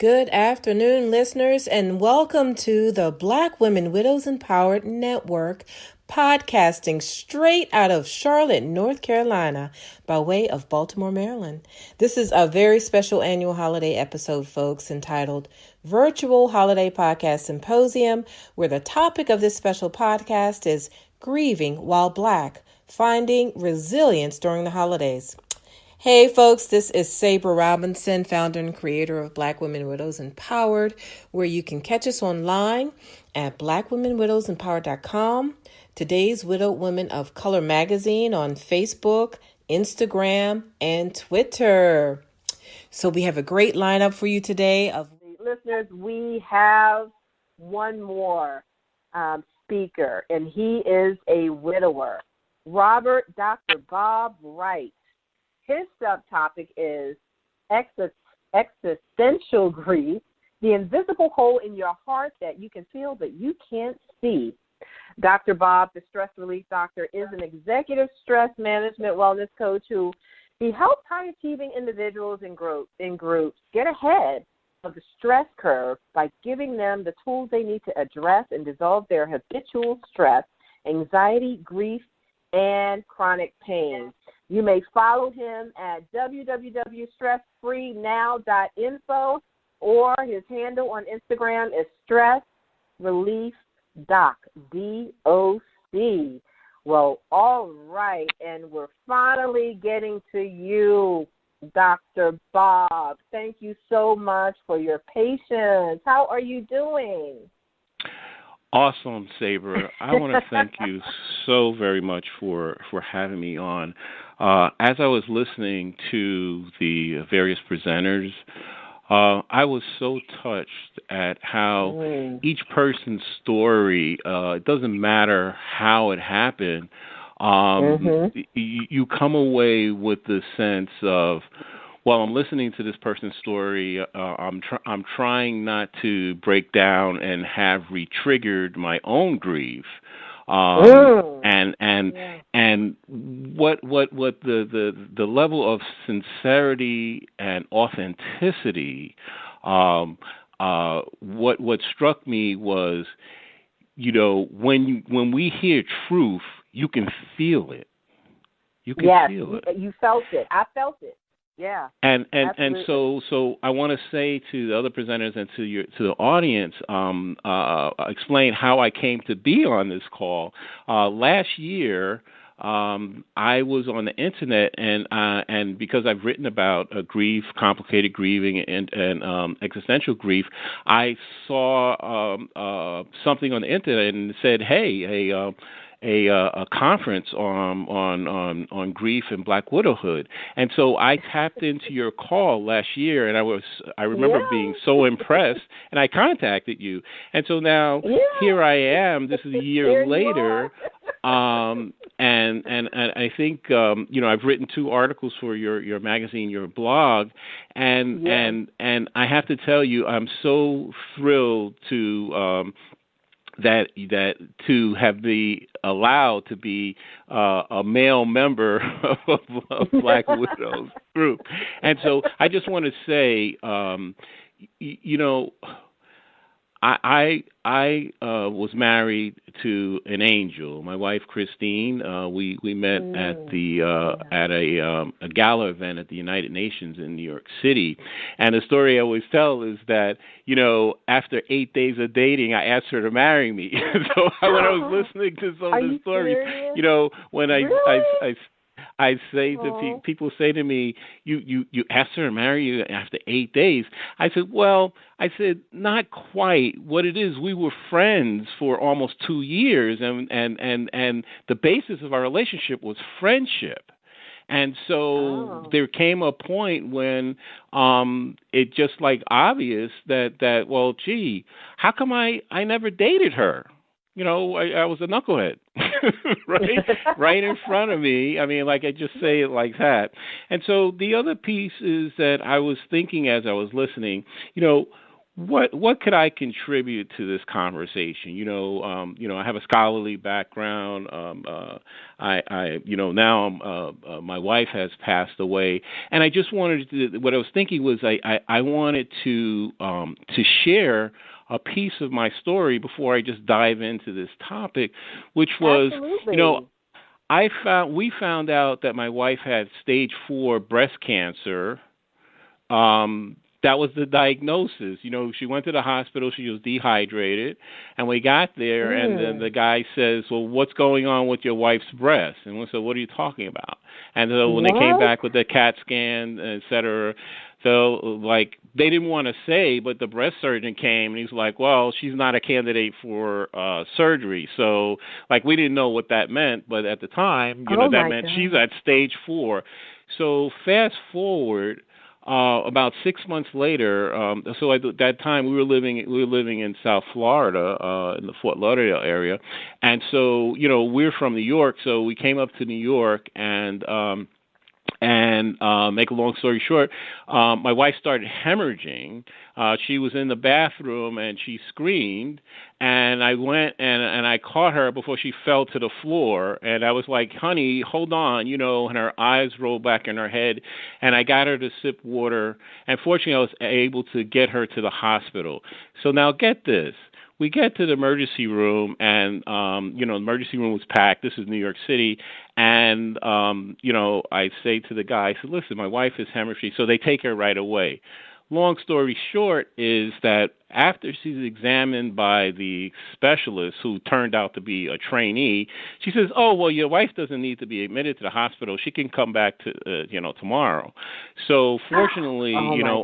Good afternoon, listeners, and welcome to the Black Women Widows Empowered Network, podcasting straight out of Charlotte, North Carolina, by way of Baltimore, Maryland. This is a very special annual holiday episode, folks, entitled Virtual Holiday Podcast Symposium, where the topic of this special podcast is Grieving While Black, Finding Resilience During the Holidays. Hey folks, this is Sabre Robinson, founder and creator of Black Women Widows Empowered, where you can catch us online at blackwomenwidowsempowered.com, Today's Widowed Women of Color magazine on Facebook, Instagram, and Twitter. So we have a great lineup for you today. Listeners, we have one more speaker, and he is a widower, Dr. Bob Wright. His subtopic is existential grief, the invisible hole in your heart that you can feel but you can't see. Dr. Bob, the stress relief doctor, is an executive stress management wellness coach who he helps high-achieving individuals and groups get ahead of the stress curve by giving them the tools they need to address and dissolve their habitual stress, anxiety, grief, and chronic pain. You may follow him at www.stressfreenow.info, or his handle on Instagram is stressreliefdoc, D-O-C. Well, all right, and we're finally getting to you, Dr. Bob. Thank you so much for your patience. How are you doing? Awesome, Sabre. I want to thank you so very much for having me on. As I was listening to the various presenters, I was so touched at how each person's story, it doesn't matter how it happened, you come away with the sense of, while I'm listening to this person's story, I'm trying not to break down and have re-triggered my own grief, and what the level of sincerity and authenticity. What struck me was, when we hear truth, you can feel it. You can feel it. You felt it. I felt it. Yeah. And so I want to say to the other presenters and to the audience, explain how I came to be on this call. Last year, I was on the internet, and because I've written about grief, complicated grieving, and existential grief, I saw something on the internet and it said, "Hey, a conference on grief and Black widowhood," and so I tapped into your call last year, and I remember being so impressed, and I contacted you, and so now here I am. This is a year later, and I think I've written 2 articles for your magazine, your blog, and I have to tell you, I'm so thrilled to. That to have been allowed to be a male member of Black Widows group. And so I just want to say, I was married to an angel, my wife Christine. We met at a gala event at the United Nations in New York City, and the story I always tell is that after 8 days of dating, I asked her to marry me. So when I was listening to some of the stories, when I say to people say to me, you asked her to marry you after 8 days. I said, not quite. What it is, we were friends for almost 2 years, and the basis of our relationship was friendship. And so there came a point when it just obvious that well, gee, how come I never dated her? I was a knucklehead, right in front of me. I mean, I just say it like that. And so the other piece is that I was thinking as I was listening, what could I contribute to this conversation? I have a scholarly background. Now my wife has passed away, and I just wanted to. What I was thinking was I wanted to share a piece of my story before I just dive into this topic, which was, Absolutely. we found out that my wife had stage 4 breast cancer. That was the diagnosis. She went to the hospital. She was dehydrated, and we got there, and then the guy says, "Well, what's going on with your wife's breast?" And we said, "What are you talking about?" And so when they came back with the CAT scan, et cetera, so they didn't want to say, but the breast surgeon came and he's like, "Well, she's not a candidate for surgery." So we didn't know what that meant, but at the time, that meant she's at stage 4. So fast forward. About 6 months later, so at that time we were living in South Florida, in the Fort Lauderdale area, and so we're from New York, so we came up to New York, and make a long story short, my wife started hemorrhaging. She was in the bathroom and she screamed, and I went and I caught her before she fell to the floor, and I was like, "Honey, hold on," and her eyes rolled back in her head, and I got her to sip water, and fortunately I was able to get her to the hospital. So now get this. We get to the emergency room, and the emergency room was packed. This is New York City, and I say to the guy, I said, "Listen, my wife is hemorrhaging," so they take her right away. Long story short is that after she's examined by the specialist, who turned out to be a trainee, she says, "Oh, well, your wife doesn't need to be admitted to the hospital. She can come back to, tomorrow." So fortunately,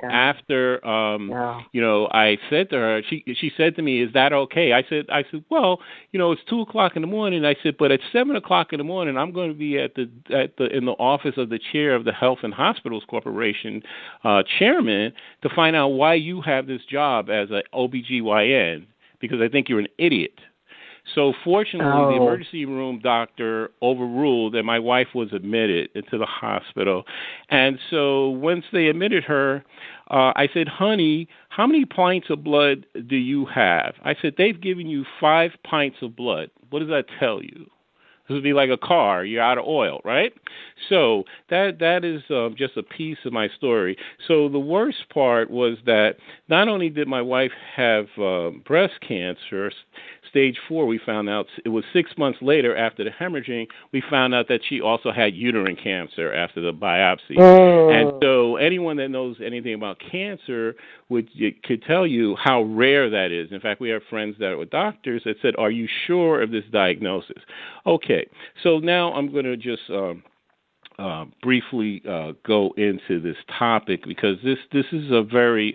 after, I said to her, she said to me, "Is that okay?" I said, "Well, it's 2:00 in the morning." I said, "But at 7:00 in the morning, I'm going to be in the office of the chair of the Health and Hospitals Corporation, chairman, to find out why you have this job as a OBGYN, because I think you're an idiot." So fortunately, the emergency room doctor overruled, and my wife was admitted into the hospital. And so once they admitted her, I said, "Honey, how many pints of blood do you have?" I said, "They've given you 5 pints of blood. What does that tell you?" This would be like a car. You're out of oil, right? So that is just a piece of my story. So the worst part was that not only did my wife have breast cancer, stage 4, we found out it was 6 months later after the hemorrhaging, we found out that she also had uterine cancer after the biopsy. And so anyone that knows anything about cancer could tell you how rare that is. In fact, we have friends that were doctors that said, "Are you sure of this diagnosis?" Okay, so now I'm going to just briefly go into this topic, because this is a very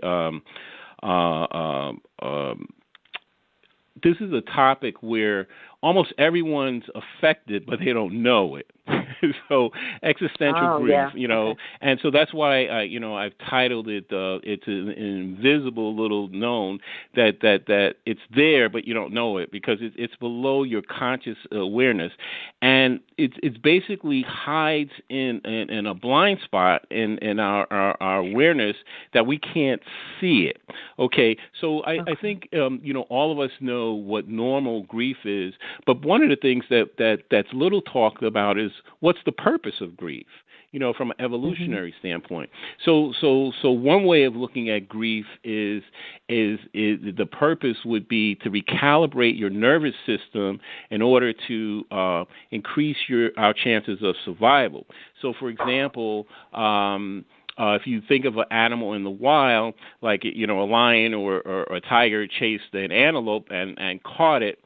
this is a topic where almost everyone's affected, but they don't know it. So existential grief, and so that's why I've titled it. It's an invisible little known that it's there, but you don't know it, because it's below your conscious awareness, and it's basically hides in a blind spot in our awareness that we can't see it. Okay, so I think all of us know what normal grief is, but one of the things that's little talked about is what's the purpose of grief, from an evolutionary standpoint. So one way of looking at grief is the purpose would be to recalibrate your nervous system in order to increase our chances of survival. So, for example, if you think of an animal in the wild, like a lion or a tiger chased an antelope and caught it.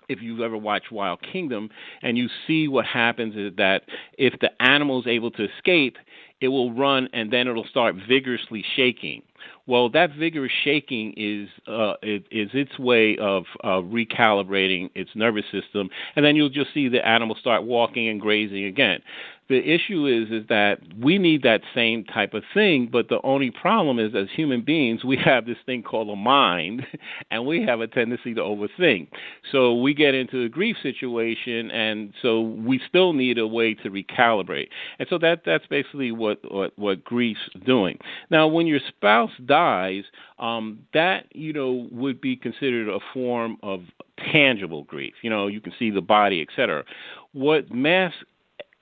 If you've ever watched Wild Kingdom, and you see what happens is that if the animal is able to escape, it will run, and then it'll start vigorously shaking. Well, that vigorous shaking is its way of recalibrating its nervous system, and then you'll just see the animal start walking and grazing again. the issue is that we need that same type of thing, but the only problem is, as human beings, we have this thing called a mind, and we have a tendency to overthink. So we get into a grief situation, and so we still need a way to recalibrate. And so that's basically what grief's doing. Now, when your spouse dies, that would be considered a form of tangible grief. You can see the body, etc. What masks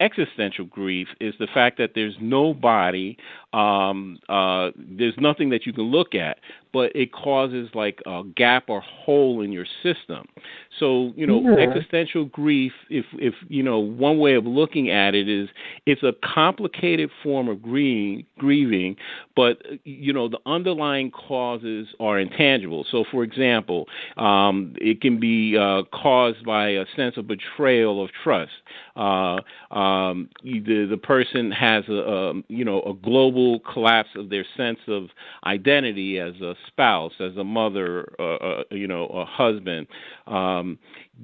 existential grief is the fact that there's no body, there's nothing that you can look at, but it causes like a gap or hole in your system. So, existential grief, if one way of looking at it is it's a complicated form of grieving, but, the underlying causes are intangible. So, for example, it can be caused by a sense of betrayal of trust. The person has a global collapse of their sense of identity as a spouse, as a mother, a husband.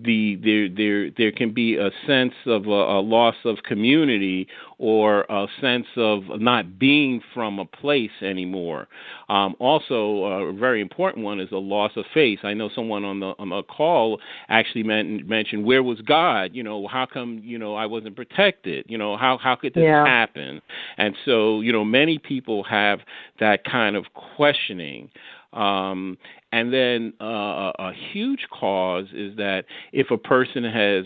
There can be a sense of a loss of community or a sense of not being from a place anymore. Also, a very important one is a loss of faith. I know someone on the call actually mentioned, where was God? How come I wasn't protected? How could this happen? And so many people have that kind of questioning. And then a huge cause is that if a person has,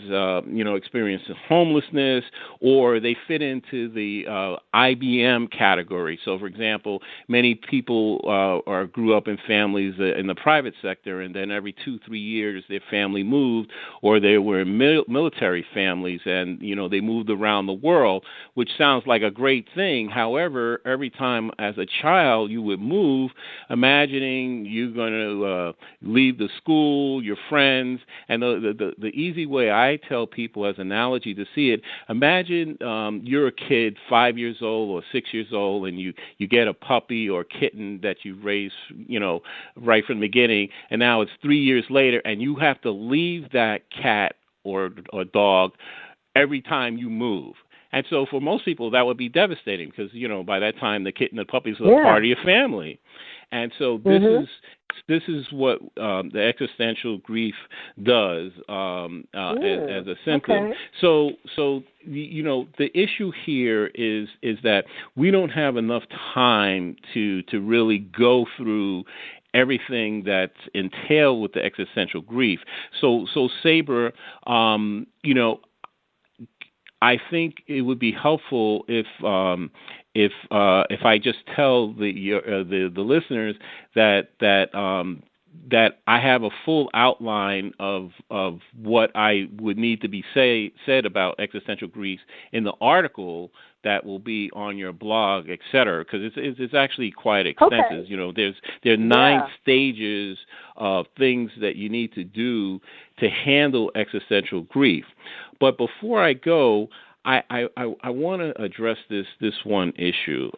experienced homelessness, or they fit into the IBM category. So, for example, many people grew up in families in the private sector, and then every 2-3 years their family moved, or they were in military families, and they moved around the world, which sounds like a great thing. However, every time as a child you would move, imagining you're going to leave the school, your friends, and the easy way I tell people as an analogy to see it, imagine you're a kid 5 years old or 6 years old, and you get a puppy or kitten that you raised, right from the beginning, and now it's 3 years later, and you have to leave that cat or dog every time you move. And so for most people, that would be devastating because, by that time, the kitten and the puppies are part of your family. And so this is what the existential grief does as a symptom. Okay. So the issue here is that we don't have enough time to really go through everything that's entailed with the existential grief. So Saber, I think it would be helpful if I just tell the listeners that I have a full outline of what I would need to be said about existential grief in the article that will be on your blog, et cetera, because it's actually quite extensive. Okay. There are 9 stages of things that you need to do to handle existential grief. But before I go, I want to address this one issue,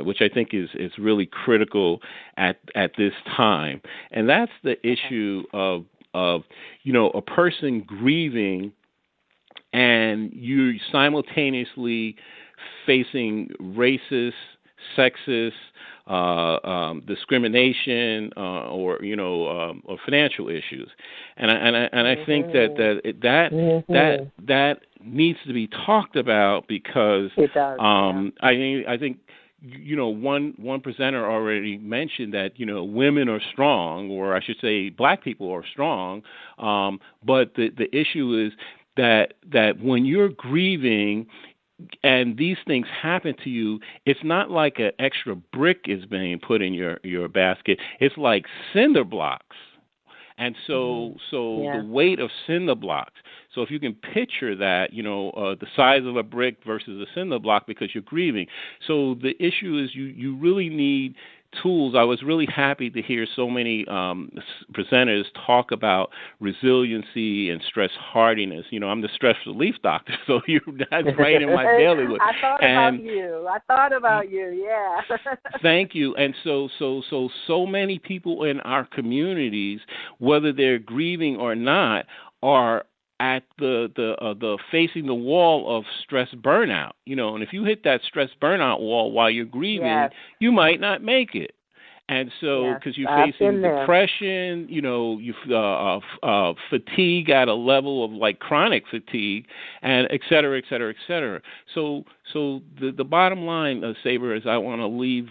which I think is really critical at this time, and that's the issue of a person grieving, and you simultaneously facing racist, sexist, discrimination, or financial issues, and I think that needs to be talked about because it does, I think one presenter already mentioned that women are strong, or I should say black people are strong, but the issue is that when you're grieving and these things happen to you, it's not like an extra brick is being put in your basket. It's like cinder blocks. And so the weight of cinder blocks. So if you can picture that, the size of a brick versus a cinder block because you're grieving. So the issue is you really need tools. I was really happy to hear so many presenters talk about resiliency and stress hardiness. I'm the stress relief doctor, so that's right in my bailiwick. I thought about you. Yeah. Thank you. And so many people in our communities, whether they're grieving or not, are at the facing the wall of stress burnout, and if you hit that stress burnout wall while you're grieving, Yes. you might not make it. And so, Yes, because you're I've facing been there. depression, you fatigue at a level of like chronic fatigue, and et cetera, et cetera, et cetera. So the bottom line, Saber, is I want to leave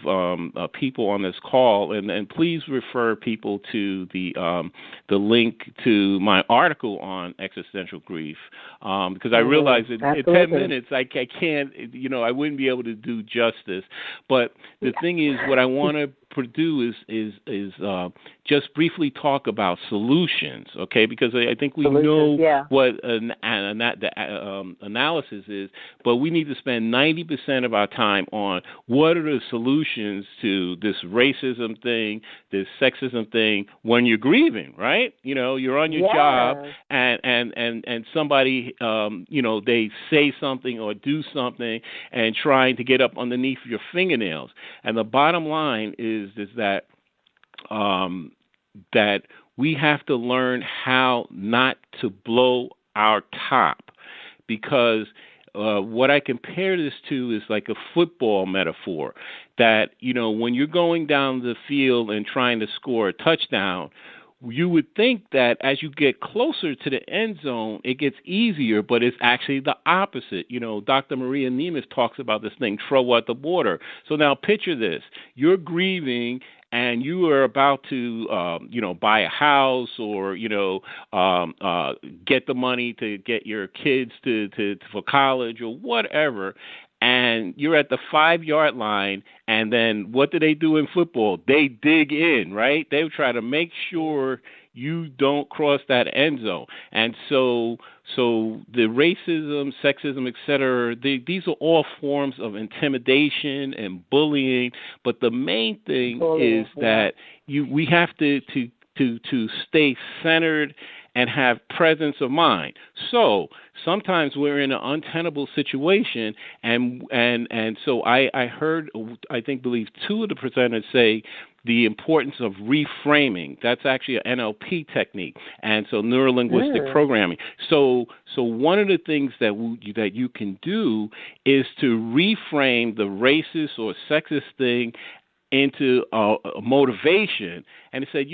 people on this call, and please refer people to the link to my article on existential grief, because I realize in 10 minutes I can't, I wouldn't be able to do justice. But the thing is, what I want to do is just briefly talk about solutions, okay? Because I think we know what the analysis is, but we need to spend 90% of our time on what are the solutions to this racism thing, this sexism thing when you're grieving, right? You're on your job and somebody, they say something or do something and trying to get up underneath your fingernails. And the bottom line is that that we have to learn how not to blow our top, because what I compare this to is like a football metaphor, that when you're going down the field and trying to score a touchdown, you would think that as you get closer to the end zone, it gets easier, but it's actually the opposite. Dr. Maria Nemeth talks about this thing, trouble at the border. So now picture this. You're grieving and you are about to, buy a house or, get the money to get your kids to for college or whatever. And you're at the 5-yard line, and then what do they do in football? They dig in, right? They try to make sure you don't cross that end zone. And so the racism, sexism, et cetera, these are all forms of intimidation and bullying. But the main thing is that we have to stay centered and have presence of mind. So sometimes we're in an untenable situation, and so I believe two of the presenters say the importance of reframing. That's actually an NLP technique, and so neuro-linguistic programming. So one of the things that you can do is to reframe the racist or sexist thing into a motivation. And he said,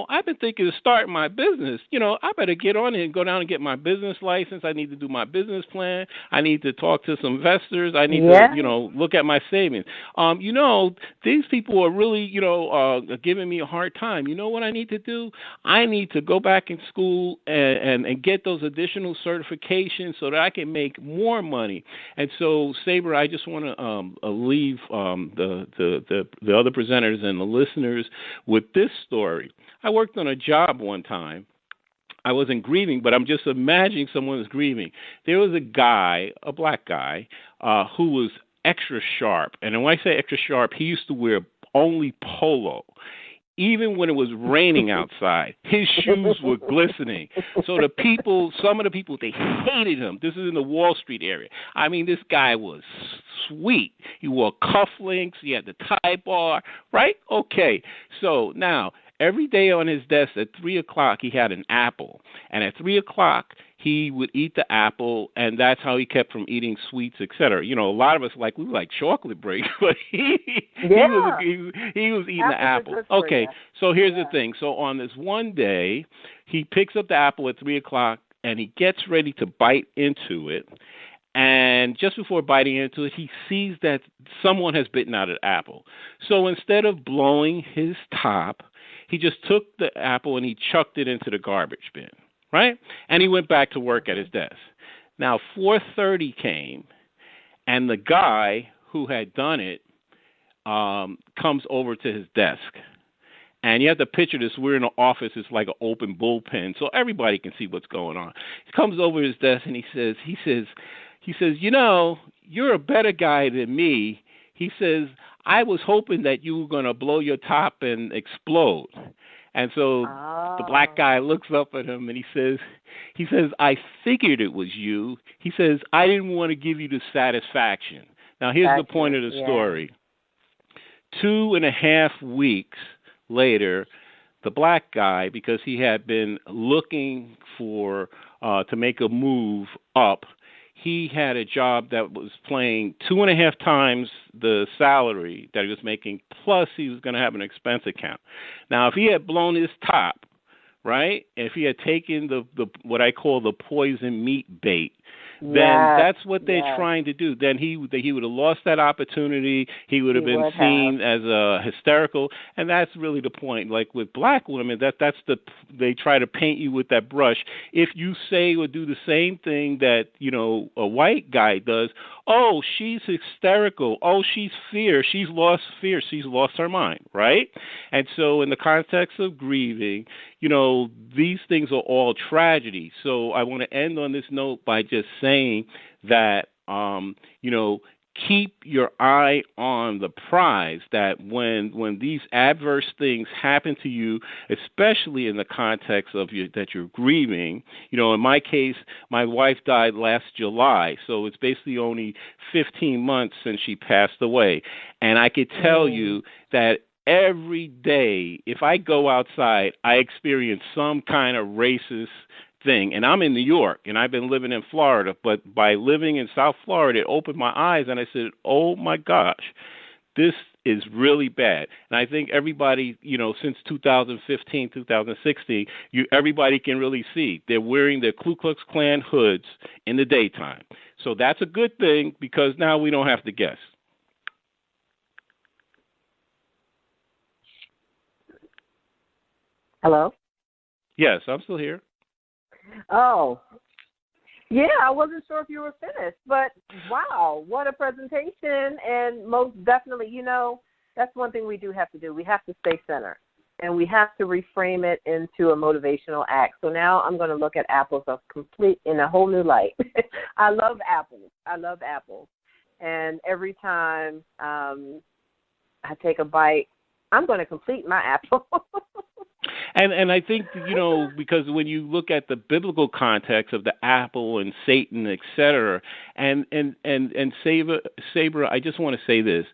I've been thinking of starting my business. I better get on it and go down and get my business license. I need to do my business plan. I need to talk to some investors. I need to, look at my savings. These people are really, giving me a hard time. You know what I need to do? I need to go back in school and get those additional certifications so that I can make more money. And so, Saber, I just want to leave the other presenters and the listeners with this story. I worked on a job one time. I wasn't grieving, but I'm just imagining someone was grieving. There was a guy, a black guy, who was extra sharp. And when I say extra sharp, he used to wear only polo. Even when it was raining outside, his shoes were glistening. So some of the people, they hated him. This is in the Wall Street area. I mean, this guy was sweet. He wore cufflinks. He had the tie bar, right? Okay. So now, every day on his desk at 3 o'clock, he had an apple. And at 3 o'clock, he would eat the apple, and that's how he kept from eating sweets, et cetera. A lot of us we like chocolate breaks, but he was eating the apple. Okay, so here's the thing. So on this one day, he picks up the apple at 3 o'clock, and he gets ready to bite into it. And just before biting into it, he sees that someone has bitten out an apple. So instead of blowing his top, he just took the apple and he chucked it into the garbage bin. Right? And he went back to work at his desk. Now, 4:30 came, and the guy who had done it comes over to his desk. And you have to picture this. We're in an office. It's like an open bullpen, so everybody can see what's going on. He comes over to his desk, and he says, you're a better guy than me. He says, I was hoping that you were going to blow your top and explode. And so the black guy looks up at him and he says, I figured it was you. He says, I didn't want to give you the satisfaction. Now, here's the point of the story. 2.5 weeks later, the black guy, because he had been looking for to make a move up, he had a job that was paying 2.5 times the salary that he was making, plus he was going to have an expense account. Now, if he had blown his top, right, if he had taken the what I call the poison meat bait, then that's what they're trying to do. Then he would have lost that opportunity. He would have been seen as hysterical, and that's really the point. Like with black women, they try to paint you with that brush. If you say or do the same thing that a white guy does, oh, she's hysterical. Oh, she's lost fear. She's lost her mind, right? And so, in the context of grieving, these things are all tragedy. So I want to end on this note by just saying that, keep your eye on the prize, that when these adverse things happen to you, especially in the context of that you're grieving, in my case, my wife died last July, so it's basically only 15 months since she passed away. And I could tell you that every day, if I go outside, I experience some kind of racist thing. And I'm in New York, and I've been living in Florida. But by living in South Florida, it opened my eyes, and I said, oh, my gosh, this is really bad. And I think everybody, since 2015, 2016, everybody can really see they're wearing their Ku Klux Klan hoods in the daytime. So that's a good thing, because now we don't have to guess. Hello? Yes, I'm still here. Oh, yeah, I wasn't sure if you were finished, but wow, what a presentation. And most definitely, that's one thing we do have to do. We have to stay centered, and we have to reframe it into a motivational act. So now I'm going to look at apples in a whole new light. I love apples. And every time I take a bite, I'm going to complete my apple. And I think, because when you look at the biblical context of the apple and Satan, et cetera, and Saber, I just want to say this.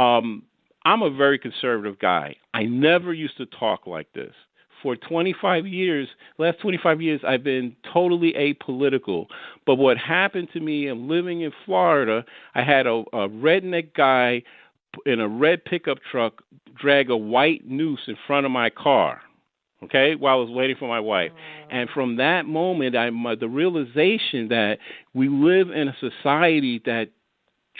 I'm a very conservative guy. I never used to talk like this. For 25 years, last 25 years, I've been totally apolitical. But what happened to me, I'm living in Florida, I had a redneck guy in a red pickup truck drag a white noose in front of my car, okay, while I was waiting for my wife. And from that moment, the realization that we live in a society that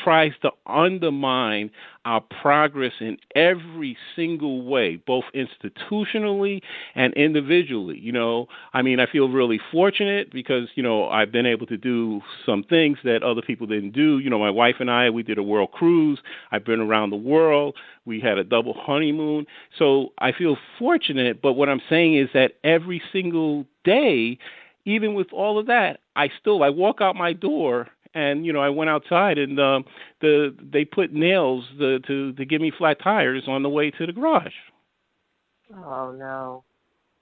tries to undermine our progress in every single way, both institutionally and individually. I feel really fortunate because, I've been able to do some things that other people didn't do. My wife and I, we did a world cruise. I've been around the world. We had a double honeymoon. So I feel fortunate, but what I'm saying is that every single day, even with all of that, I walk out my door. And, I went outside, and they put nails to give me flat tires on the way to the garage. Oh, no.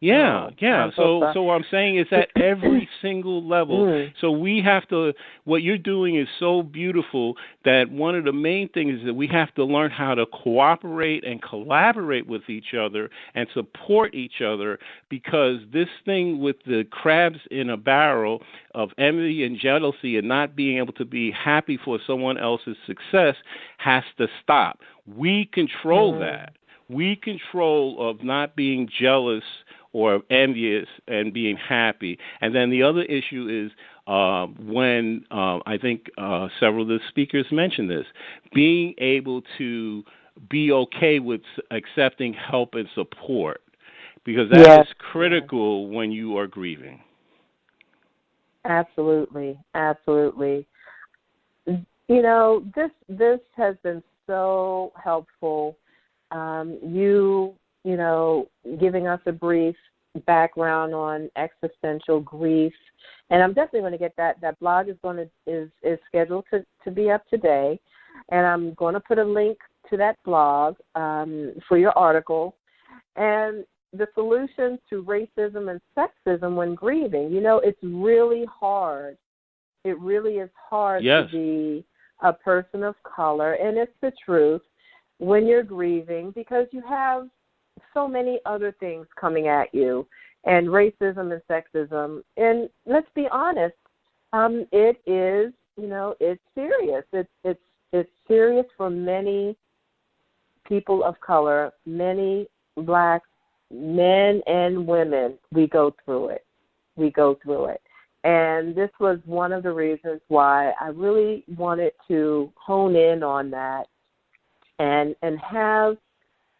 Yeah. So what I'm saying is at every single level. So we have to, what you're doing is so beautiful that one of the main things is that we have to learn how to cooperate and collaborate with each other and support each other, because this thing with the crabs in a barrel of envy and jealousy and not being able to be happy for someone else's success has to stop. We control that. We control of not being jealous or envious and being happy. And then the other issue is when I think several of the speakers mentioned this, being able to be okay with accepting help and support, because that is critical when you are grieving. Absolutely. This has been so helpful. Giving us a brief background on existential grief, and I'm definitely going to get that. That blog is scheduled to be up today, and I'm going to put a link to that blog for your article. And the solution to racism and sexism when grieving. It's really hard. It really is hard to be a person of color, and it's the truth when you're grieving, because you have so many other things coming at you. and racism and sexism. And let's be honest, it is, it's serious. It's serious for many people of color, many Black men and women. We go through it. And this was one of the reasons why I really wanted to hone in on that and have,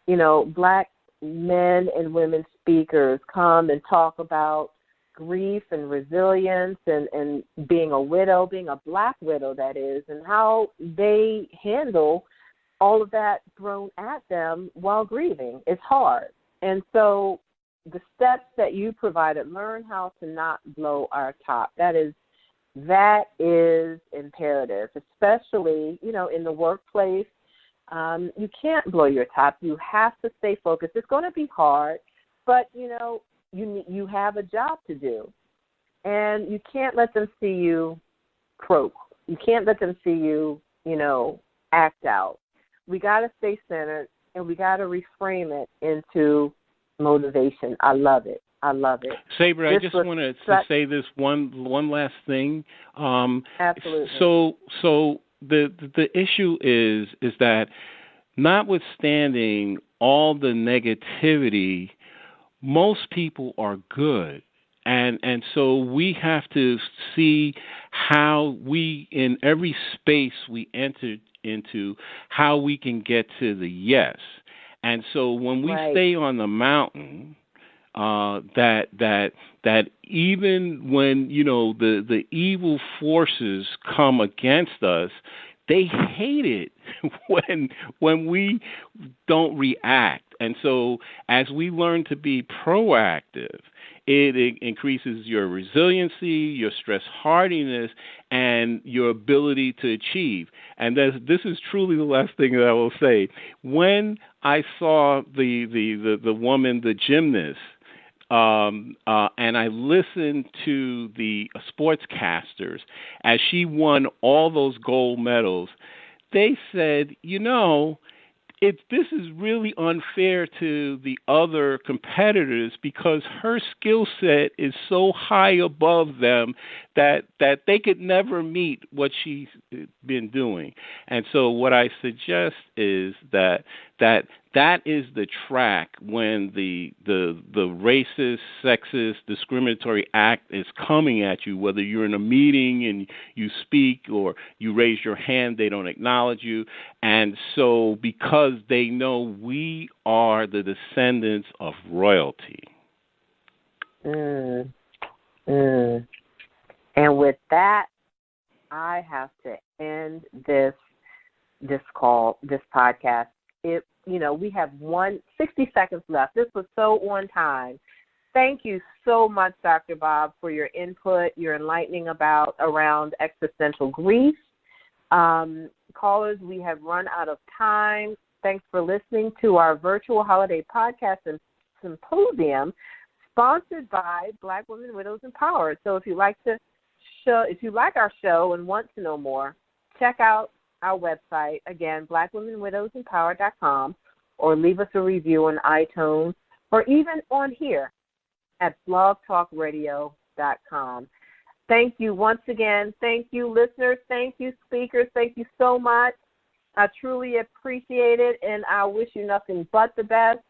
Black men and women speakers come and talk about grief and resilience and being a widow, being a Black widow, that is, and how they handle all of that thrown at them while grieving. It's hard. And so the steps that you provided, learn how to not blow our top. That is imperative, especially, in the workplace. You can't blow your top. You have to stay focused. It's going to be hard, but, you have a job to do. And you can't let them see you croak. You can't let them see you, act out. We got to stay centered, and we got to reframe it into motivation. I love it. Sabre, I just wanted to say this one last thing. Absolutely. So the issue is that notwithstanding all the negativity, most people are good. And so we have to see how we, in every space we enter into, how we can get to the yes. And so when we stay on the mountain, that even when, the evil forces come against us, they hate it when we don't react. And so as we learn to be proactive, it increases your resiliency, your stress hardiness, and your ability to achieve. And this is truly the last thing that I will say. When I saw the woman, the gymnast, and I listened to the sportscasters as she won all those gold medals, they said, this is really unfair to the other competitors because her skill set is so high above them that they could never meet what she's been doing. And so what I suggest is that is the track when the racist, sexist, discriminatory act is coming at you, whether you're in a meeting and you speak or you raise your hand, they don't acknowledge you. And so because they know we are the descendants of royalty. And with that, I have to end this podcast. We have 60 seconds left. This was so on time. Thank you so much, Dr. Bob, for your input, your enlightening around existential grief. Callers, we have run out of time. Thanks for listening to our virtual holiday podcast and symposium sponsored by Black Women Widows Empowered. So if you like our show and want to know more, check out our website, again, blackwomenwidowsempowered.com, or leave us a review on iTunes, or even on here at blogtalkradio.com. Thank you once again. Thank you, listeners. Thank you, speakers. Thank you so much. I truly appreciate it, and I wish you nothing but the best.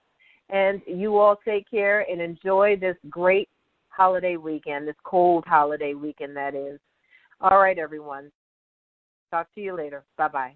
And you all take care and enjoy this great holiday weekend, this cold holiday weekend, that is. All right, everyone. Talk to you later. Bye-bye.